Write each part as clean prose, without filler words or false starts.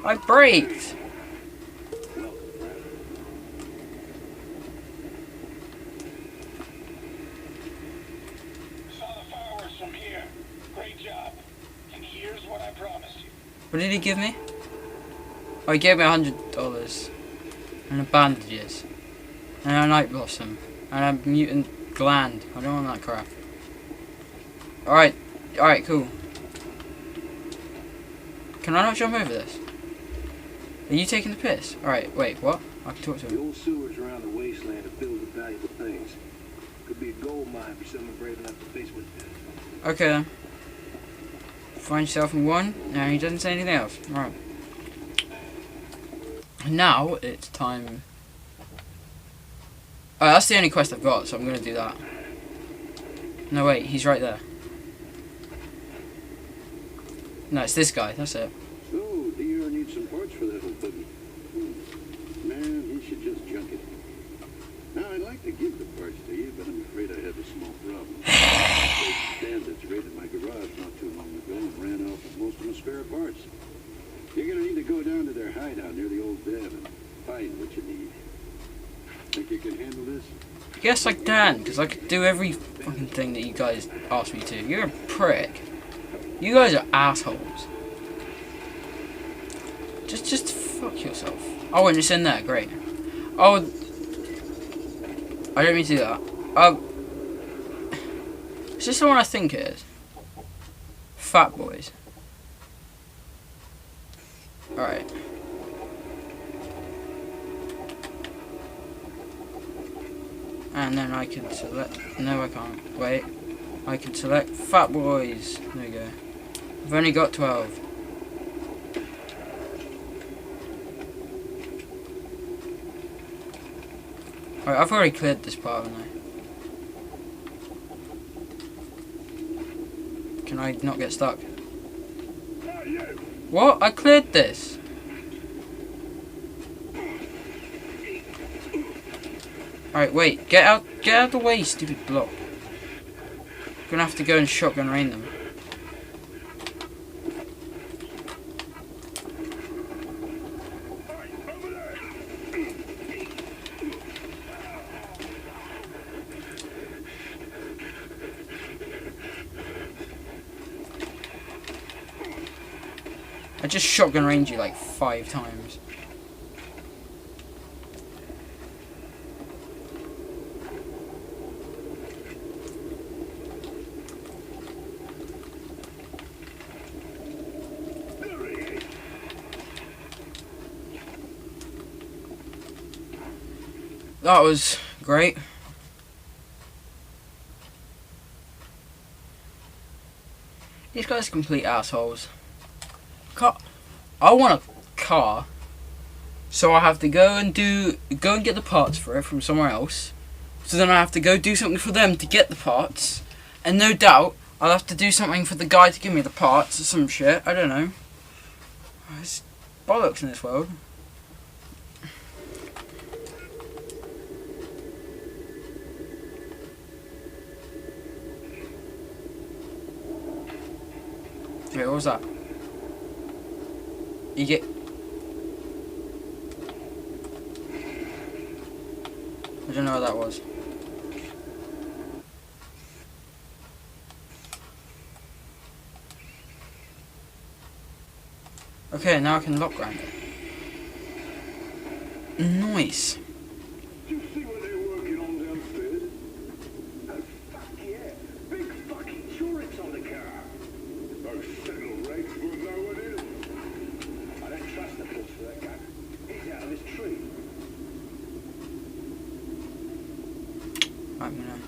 I braked. Saw the fireworks from here. Great job. And here's what I promised you. What did he give me? Oh, he gave me $100 and bandages and a night blossom and a mutant gland. I don't want that crap. Alright, cool. Can I not jump over this? Are you taking the piss? Alright, wait, what? I can talk to The him. old sewers around the wasteland are filled with valuable things. Could be a gold mine for someone brave enough to face with that. Okay then. Find yourself in one. No, he doesn't say anything else. Right. Now it's time. Oh, that's the only quest I've got, so I'm gonna do that. No wait, he's right there. No, it's this guy, that's it. So, do you need some parts for that old buggy? Man, he should just junk it. Now, I'd like to give the parts to you, but I'm afraid I have a small problem. Bandits raided my garage not too long ago and ran off with most of my spare parts. You're gonna need to go down to their hideout near the old dev and find what you need. Think you can handle this? Yes, I can, because I could do every fucking thing that you guys asked me to. You're a prick. You guys are assholes. Just fuck yourself. Oh, and it's in there, great. Oh, I don't mean to do that. Is this the one I think it is? Fat boys. Alright. And then I can select. No, I can't. Wait. I can select fat boys. There you go. I've only got 12. Alright, I've already cleared this part, haven't I? Can I not get stuck? What? I cleared this. Alright, wait. Get out of the way, stupid block. I'm gonna have to go and shotgun rain them. I just shotgun range you like 5 times. That was great. These guys are complete assholes. I want a car, so I have to go and get the parts for it from somewhere else. So then I have to go do something for them to get the parts, and no doubt I'll have to do something for the guy to give me the parts or some shit. I don't know. There's bollocks in this world. Okay, what was that? You get... I don't know what that was. Okay, now I can lock grind it. Nice. Did you see what they're working on downstairs? Oh, fuck yeah. Big fucking turrets on the car. Those signal rakes will know what it is. I don't trust the boss for that gun. He's out of his tree. I'm gonna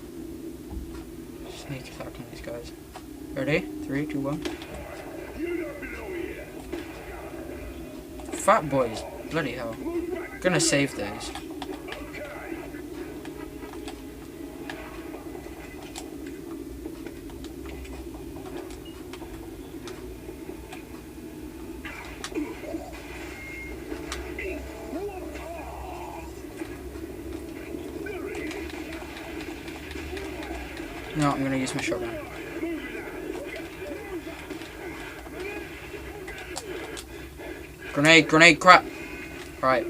sneak attack on these guys. Ready? 3, 2, 1. You don't belong here. Fat boys. Bloody hell. Gonna save those. No, I'm gonna use my shotgun. Grenade, grenade, crap. Right.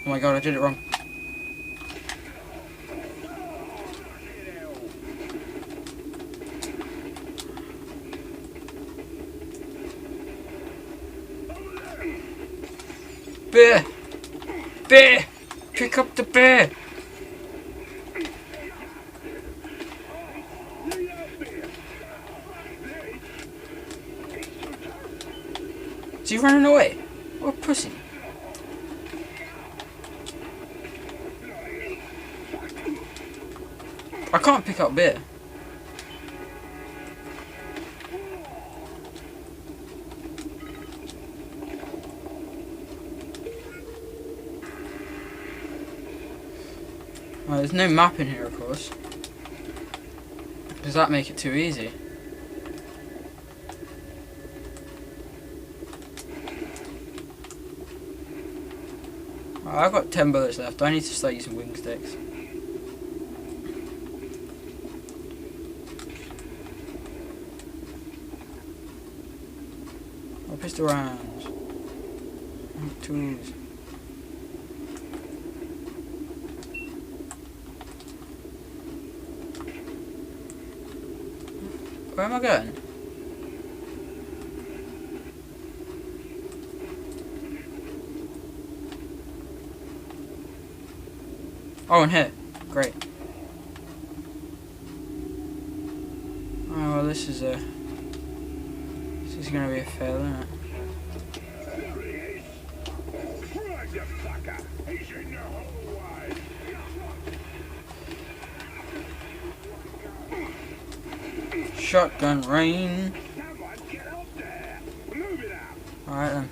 Oh my god, I did it wrong. Bear! Bear! Pick up the bear! Is he running away? What a pussy. I can't pick up bear. Well, there's no map in here, of course. Does that make it too easy? I've got 10 bullets left. I need to start using wing sticks. Oh, pistol rounds. Tools. Where am I going? Oh, in here. Great. Oh, well, this is gonna be a fail, isn't it? Shotgun rain. Alright then.